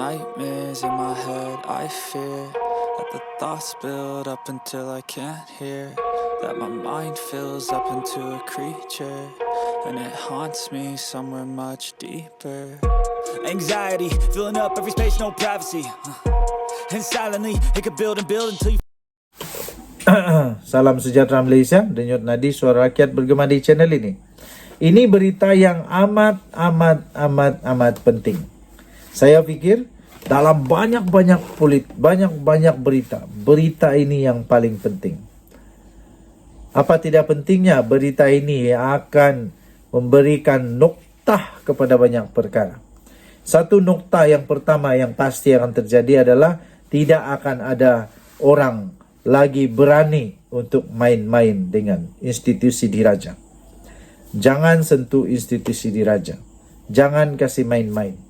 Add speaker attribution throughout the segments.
Speaker 1: nightmares in my head, I fear that the thoughts build up until I can't hear, that my mind fills up into a creature, and it haunts me somewhere much deeper. Anxiety, filling up every space, no privacy, and silently, it could build and build until you...
Speaker 2: Salam sejahtera Malaysia, denyut nadi suara rakyat bergema di channel ini. Ini berita yang amat penting. Saya pikir dalam banyak berita ini yang paling penting. Apa tidak pentingnya berita ini akan memberikan noktah kepada banyak perkara. Satu noktah yang pertama yang pasti akan terjadi adalah tidak akan ada orang lagi berani untuk main-main dengan institusi diraja. Jangan sentuh institusi diraja. Jangan kasih main-main.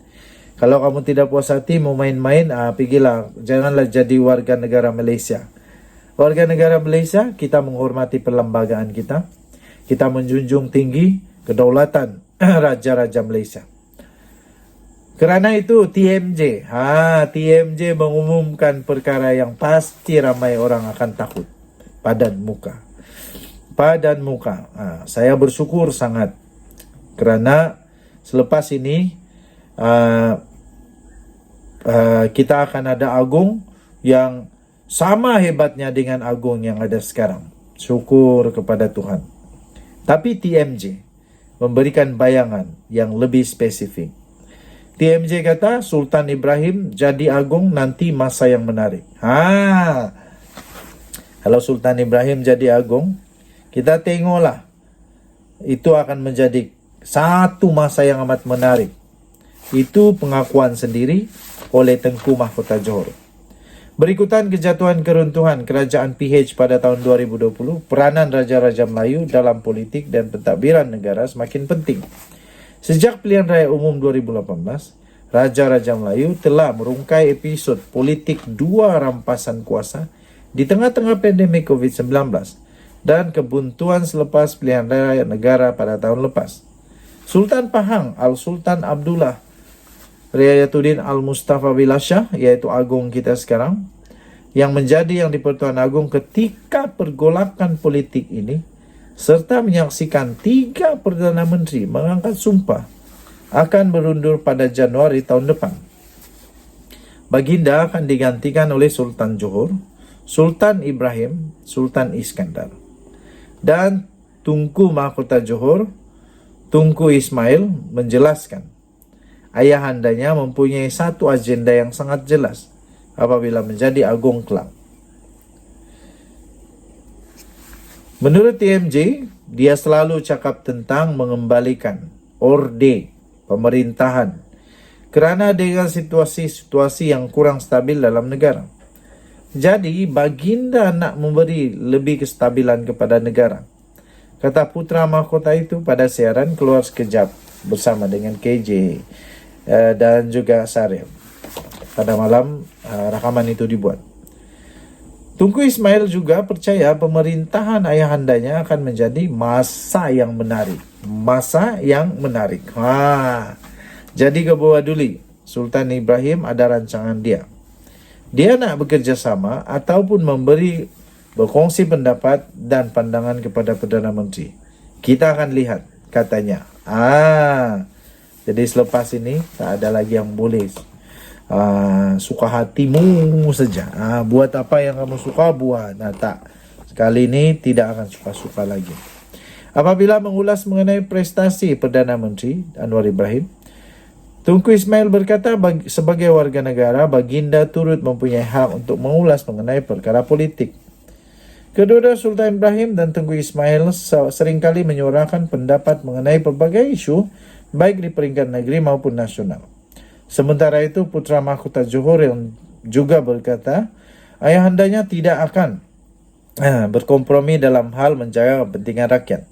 Speaker 2: Kalau kamu tidak puas hati mau main-main, pergilah. Janganlah jadi warga negara Malaysia. Warga negara Malaysia, kita menghormati perlembagaan kita. Kita menjunjung tinggi kedaulatan raja-raja Malaysia. Kerana itu TMJ mengumumkan perkara yang pasti ramai orang akan takut. Padan muka. Saya bersyukur sangat kerana selepas ini kita akan ada agung yang sama hebatnya dengan agung yang ada sekarang. Syukur kepada Tuhan. Tapi TMJ memberikan bayangan yang lebih spesifik. TMJ kata Sultan Ibrahim jadi agung nanti masa yang menarik. Kalau Sultan Ibrahim jadi agung, kita tengoklah. Itu akan menjadi satu masa yang amat menarik. Itu pengakuan sendiri oleh Tengku Mahkota Johor. Berikutan kejatuhan keruntuhan kerajaan PH pada tahun 2020, peranan Raja-Raja Melayu dalam politik dan pentadbiran negara semakin penting. Sejak pilihan raya umum 2018, Raja-Raja Melayu telah merungkai episod politik dua rampasan kuasa di tengah-tengah pandemik COVID-19 dan kebuntuan selepas pilihan raya negara pada tahun lepas. Sultan Pahang Al-Sultan Abdullah Riayatuddin Al-Mustafa Billah Shah, iaitu agung kita sekarang, yang menjadi yang di-Pertuan Agong ketika pergolakan politik ini, serta menyaksikan 3 Perdana Menteri mengangkat sumpah akan berundur pada Januari tahun depan. Baginda akan digantikan oleh Sultan Johor, Sultan Ibrahim, Sultan Iskandar. Dan Tunku Mahkota Johor, Tunku Ismail menjelaskan ayahandanya mempunyai satu agenda yang sangat jelas apabila menjadi agung kelak. Menurut TMJ, dia selalu cakap tentang mengembalikan orde pemerintahan kerana dengan situasi-situasi yang kurang stabil dalam negara. Jadi, baginda nak memberi lebih kestabilan kepada negara. Kata putra mahkota itu pada siaran keluar sekejap bersama dengan KJ dan juga Saril. Pada malam rakaman itu dibuat. Tunku Ismail juga percaya pemerintahan ayahandanya akan menjadi masa yang menarik. Jadi ke bawah duli, Sultan Ibrahim ada rancangan dia. Dia nak bekerja sama ataupun berkongsi pendapat dan pandangan kepada Perdana Menteri. Kita akan lihat, katanya. Jadi selepas ini tak ada lagi yang boleh suka hatimu saja. Buat apa yang kamu suka buat. Tak. Sekali ini tidak akan suka-suka lagi. Apabila mengulas mengenai prestasi Perdana Menteri Anwar Ibrahim, Tunku Ismail berkata sebagai warga negara, baginda turut mempunyai hak untuk mengulas mengenai perkara politik. Kedua Sultan Ibrahim dan Tunku Ismail seringkali menyuarakan pendapat mengenai pelbagai isu baik di peringkat negeri maupun nasional. Sementara itu, putra mahkota Johor yang juga berkata, ayahandanya tidak akan berkompromi dalam hal menjaga kepentingan rakyat.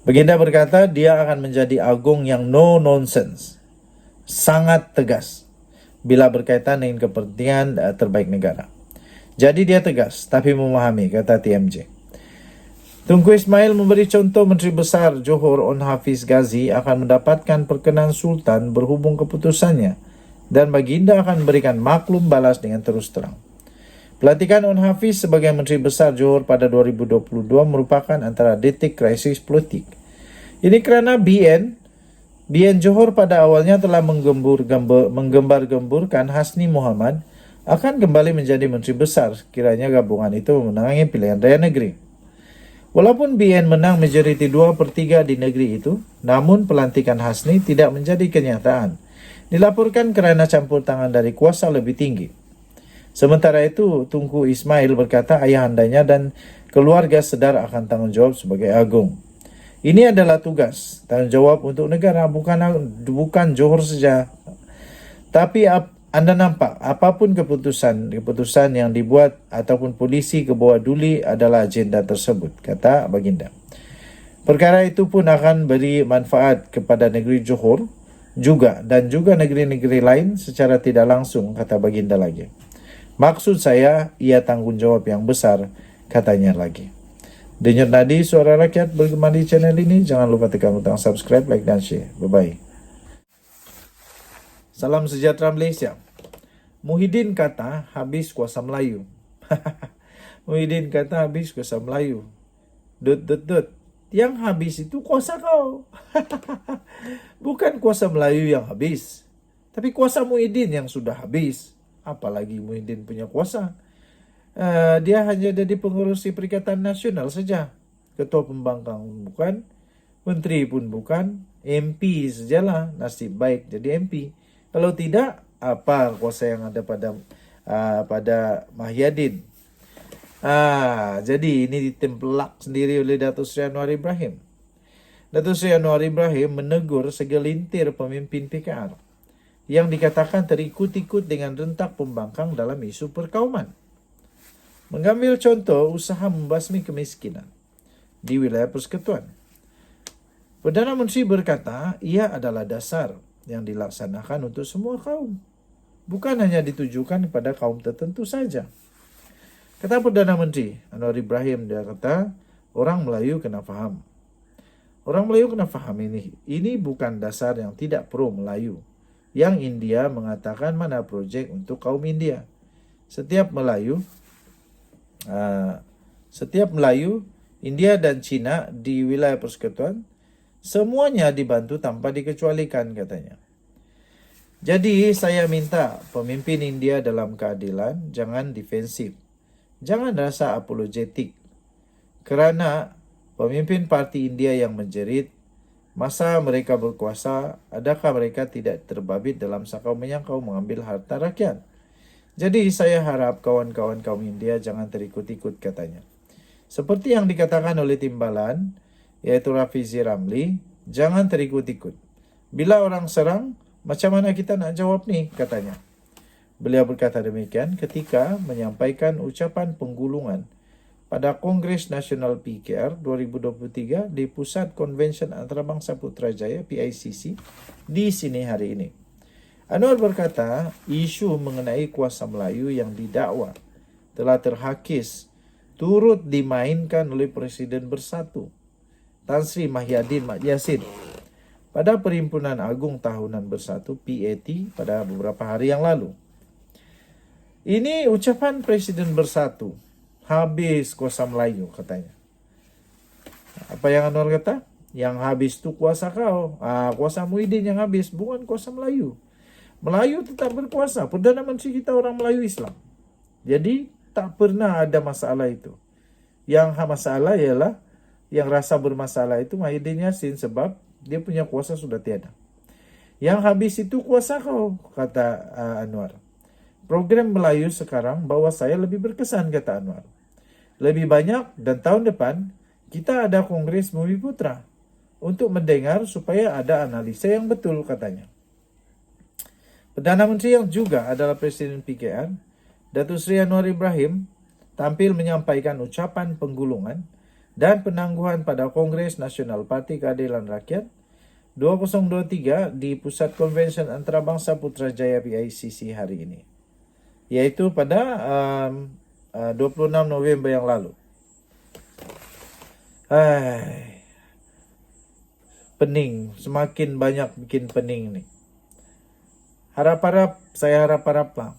Speaker 2: Baginda berkata, dia akan menjadi agung yang no nonsense, sangat tegas bila berkaitan dengan kepentingan terbaik negara. Jadi dia tegas, tapi memahami, kata TMJ. Tunku Ismail memberi contoh Menteri Besar Johor On Hafiz Ghazi akan mendapatkan perkenan Sultan berhubung keputusannya dan baginda akan memberikan maklum balas dengan terus terang. Pelantikan On Hafiz sebagai Menteri Besar Johor pada 2022 merupakan antara detik krisis politik. Ini kerana BN Johor pada awalnya telah menggembar-gemburkan Hasni Muhammad akan kembali menjadi Menteri Besar sekiranya gabungan itu memenangi pilihan raya negeri. Walaupun BN menang majoriti 2/3 di negeri itu, namun pelantikan Hasni tidak menjadi kenyataan. Dilaporkan kerana campur tangan dari kuasa lebih tinggi. Sementara itu, Tunku Ismail berkata ayahandanya dan keluarga sedar akan tanggung jawab sebagai agung. Ini adalah tugas, tanggung jawab untuk negara, bukan Johor saja. Tapi anda nampak, apapun keputusan yang dibuat ataupun polisi ke bawah duli adalah agenda tersebut, kata baginda. Perkara itu pun akan beri manfaat kepada negeri Johor dan juga negeri-negeri lain secara tidak langsung, kata baginda lagi. Maksud saya, ia tanggung jawab yang besar, katanya lagi. Denyut nadi suara rakyat bergema di channel ini. Jangan lupa tekan butang subscribe, like dan share. Bye-bye. Salam sejahtera Malaysia. Muhyiddin kata habis kuasa Melayu. Muhyiddin kata habis kuasa Melayu. Yang habis itu kuasa kau. Bukan kuasa Melayu yang habis, tapi kuasa Muhyiddin yang sudah habis. Apalagi Muhyiddin punya kuasa. Dia hanya jadi pengurusi Perikatan Nasional saja. Ketua Pembangkang bukan, menteri pun bukan, MP sajalah. Nasib baik jadi MP. Kalau tidak, apa kuasa yang ada pada Mahyadin? Jadi ini ditempelak sendiri oleh Datuk Seri Anwar Ibrahim. Datuk Seri Anwar Ibrahim menegur segelintir pemimpin PKR yang dikatakan terikut-ikut dengan rentak pembangkang dalam isu perkauman. Mengambil contoh usaha membasmi kemiskinan di wilayah persekutuan. Perdana Menteri berkata ia adalah dasar yang dilaksanakan untuk semua kaum, bukan hanya ditujukan kepada kaum tertentu saja. Kata Perdana Menteri Anwar Ibrahim, dia kata orang Melayu kena faham. Orang Melayu kena faham ini bukan dasar yang tidak pro Melayu. Yang India mengatakan mana projek untuk kaum India. Setiap Melayu, India dan China di wilayah persekutuan, semuanya dibantu tanpa dikecualikan, katanya. Jadi saya minta pemimpin India dalam keadilan jangan defensif, jangan rasa apologetik. Kerana pemimpin parti India yang menjerit, masa mereka berkuasa, adakah mereka tidak terbabit dalam sakau menyangkau mengambil harta rakyat? Jadi saya harap kawan-kawan kaum India jangan terikut-ikut, katanya. Seperti yang dikatakan oleh Timbalan, yaitu Rafizi Ramli, jangan terikut-ikut. Bila orang serang, macam mana kita nak jawab ni, katanya. Beliau berkata demikian ketika menyampaikan ucapan penggulungan pada Kongres Nasional PKR 2023 di Pusat Konvensyen Antarabangsa Putrajaya PICC di sini hari ini. Anwar berkata, isu mengenai kuasa Melayu yang didakwa telah terhakis turut dimainkan oleh Presiden Bersatu Tan Sri Mahyadin Mat Yassin pada Perhimpunan Agung Tahunan Bersatu PAT pada beberapa hari yang lalu. Ini ucapan Presiden Bersatu. Habis kuasa Melayu, katanya. Apa yang Anwar kata? Yang habis tu kuasa kau. Kuasa Muhyiddin yang habis, bukan kuasa Melayu. Melayu tetap berkuasa. Perdana Menteri kita orang Melayu Islam. Jadi tak pernah ada masalah itu. Yang masalah ialah yang rasa bermasalah itu Muhyiddin Yassin sebab dia punya kuasa sudah tiada. Yang habis itu kuasa kau, kata Anwar. Program Melayu sekarang bahawa saya lebih berkesan, kata Anwar. Lebih banyak dan tahun depan kita ada Kongres Bumi Putra untuk mendengar supaya ada analisa yang betul, katanya. Perdana Menteri yang juga adalah Presiden PKR, Datuk Seri Anwar Ibrahim, tampil menyampaikan ucapan penggulungan dan penangguhan pada Kongres Nasional Parti Keadilan Rakyat 2023 di Pusat Konvensyen Antarabangsa Putrajaya PICC hari ini, yaitu pada 26 November yang lalu. Pening, semakin banyak bikin pening ni. Harap-harap, saya harap-harap lah.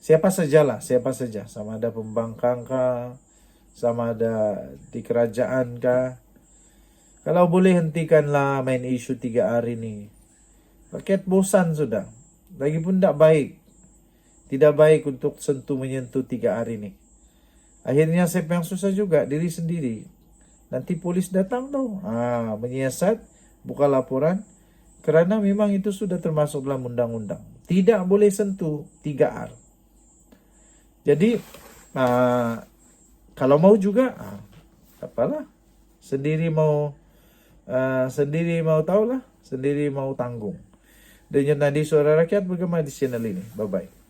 Speaker 2: Siapa saja, sama ada pembangkang kah, sama ada di kerajaan kah. Kalau boleh hentikanlah main isu 3R ini. Rakyat bosan sudah. Lagipun tidak baik. Tidak baik untuk menyentuh 3R ini. Akhirnya siapa yang susah juga? Diri sendiri. Nanti polis datang tuh. Menyiasat, buka laporan. Kerana memang itu sudah termasuk dalam undang-undang. Tidak boleh sentuh 3R. Jadi, kalau mau juga, apalah. Sendiri mau tahulah. Sendiri mau tanggung. Dan tadi Suara Rakyat bergema di channel ini. Bye-bye.